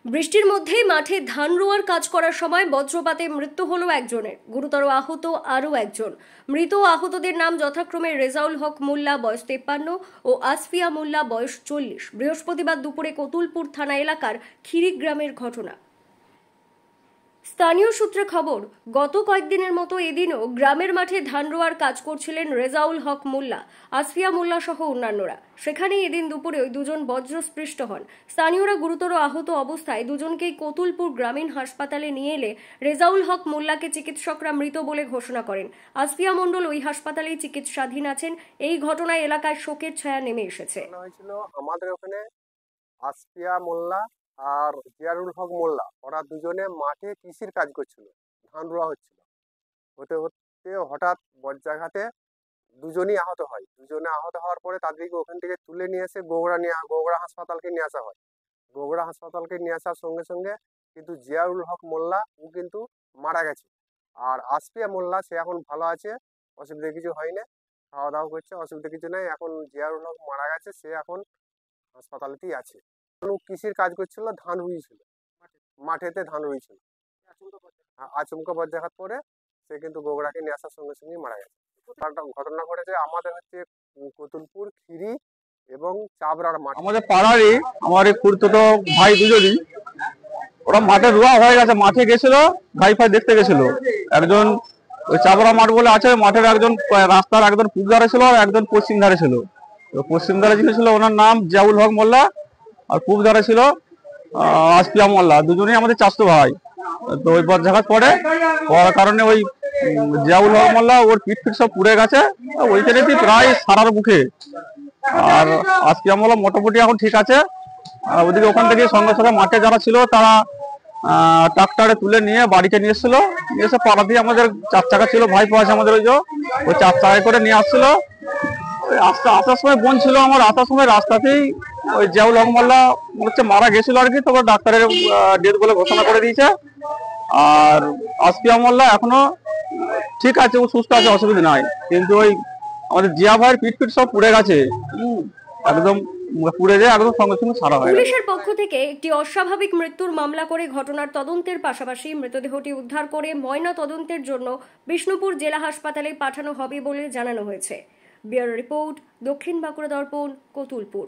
বৃষ্টির মধ্যেই মাঠে ধান রোয়ার কাজ করার সময় বজ্রপাতে মৃত্যু হলো একজনের, গুরুতর আহত আরও একজন। মৃত ও আহতদের নাম যথাক্রমে রেজাউল হক মোল্লা বয়স 53 ও আসফিয়া মোল্লা বয়স 40। বৃহস্পতিবার দুপুরে কতুলপুর থানা এলাকার খিরি গ্রামের ঘটনা। স্থানীয় সূত্রে খবর, গত কয়েকদিনের মতো এদিনও গ্রামের মাঠে ধান রোয়ার কাজ করছিলেন রেজাউল হক মোল্লা, আসফিয়া মোল্লা সহ অন্যান্যরা। সেখানেই এদিন দুপুরে ওই দুজন বজ্রস্পৃষ্ট হন। স্থানীয়রা গুরুতর আহত অবস্থায় দুজনকেই কতুলপুর গ্রামীণ হাসপাতালে নিয়ে এলে রেজাউল হক মোল্লাকে চিকিৎসকরা মৃত বলে ঘোষণা করেন। আসফিয়া মণ্ডল ওই হাসপাতালেই চিকিৎসাধীন আছেন। এই ঘটনায় এলাকায় শোকের ছায়া নেমে এসেছে। আমাদের ওখানে আসফিয়া মোল্লা আর জিয়ারুল হক মোল্লা ওরা দুজনে মাঠে কৃষির কাজ করছিল, ধান রোয়া হচ্ছিল। হতে হতে হঠাৎ বজ্রাঘাতে দুজনই আহত হয়। দুজনে আহত হওয়ার পরে তাদেরকে ওখান থেকে তুলে নিয়ে এসে গোগড়া হাসপাতালকে নিয়ে আসা হয়। গোগড়া হাসপাতালকে নিয়ে আসার সঙ্গে সঙ্গে কিন্তু জিয়ারুল হক মোল্লা ও কিন্তু মারা গেছে। আর আসফিয়া মোল্লা সে এখন ভালো আছে, অসুবিধা কিছু হয়নি, খাওয়া দাওয়া করছে, অসুবিধা কিছু নেই। এখন জিয়ারুল হক মারা গেছে, সে এখন হাসপাতালেতেই আছে। কৃষির কাজ করছিল, ধান রুইছিল, মাঠেতে ধান রুইছিল। আচমকা বজ্রাঘাত পরে সে কিন্তু গোগড়াকে নিয়ে আসার সঙ্গে সঙ্গে মারা গেছে। ঘটনা ঘটেছে আমাদের হচ্ছে কতুলপুর খিরি এবং চাবড়ার মাঠ। আমাদের পাড়ারই আমার এই খুড়তুতো ভাই দুজনই, ওরা মাঠে রোয়া হয়ে গেছে, মাঠে গেছিল ভাই ফাই দেখতে গেছিল। একজন ওই চাবড়া মাঠ বলে আছে, মাঠের একজন রাস্তার একজন পূর্ব ধারে ছিল আর একজন পশ্চিম ধারে ছিল। পশ্চিম ধারে যিনি ছিল ওনার নাম জিয়াউল হক মোল্লা, আর পূর্ব ধারে ছিল আসফিয়া মোল্লা। দুজনেই আমাদের চাচাতো ভাই। তো ওই বজ্রাঘাত পড়ার কারণে ওই জিয়াউল হক মোল্লা ওর পিঠ সব পুড়ে গেছে, ওইখানেই প্রায় সারার মুখে। আর আসফিয়া মোল্লা মোটামুটি এখন ঠিক আছে। ওদিকে ওখান থেকে সঙ্গে সঙ্গে মাঠে যারা ছিল তারা ট্রাক্টরে তুলে নিয়ে বাড়িতে নিয়ে এসেছিল। নিয়ে এসে পাড়াতেই আমাদের 4 চাকা ছিল, ভাই আছে আমাদের, ওই 4 চাকায় করে নিয়ে আসছিল। আসার সময় বোন ছিল আমার, আসার সময় রাস্তাতেই ওই জিয়াউল হক মোল্লা হচ্ছে মারা গেছিল আর কি। তখন ডাক্তারের ডেথ বলে ঘোষণা করে দিয়েছে। আর আসফিয়া মোল্লা এখনো ঠিক আছে, ও সুস্থ আছে, অসুবিধা নাই। কিন্তু ওই আমাদের জিয়া ভাইয়ের পিঠ সব পুড়ে গেছে, একদম পুড়ে যায়, একদম সঙ্গে সঙ্গে সারা হয়। পুলিশের পক্ষ থেকে একটি অস্বাভাবিক মৃত্যুর মামলা করে ঘটনার তদন্তের পাশাপাশি মৃতদেহটি উদ্ধার করে ময়না তদন্তের জন্য বিষ্ণুপুর জেলা হাসপাতালে পাঠানো হবে বলে জানানো হয়েছে। ব্যুরো রিপোর্ট, দক্ষিণ বাঁকুড়া দর্পণ, কতুলপুর।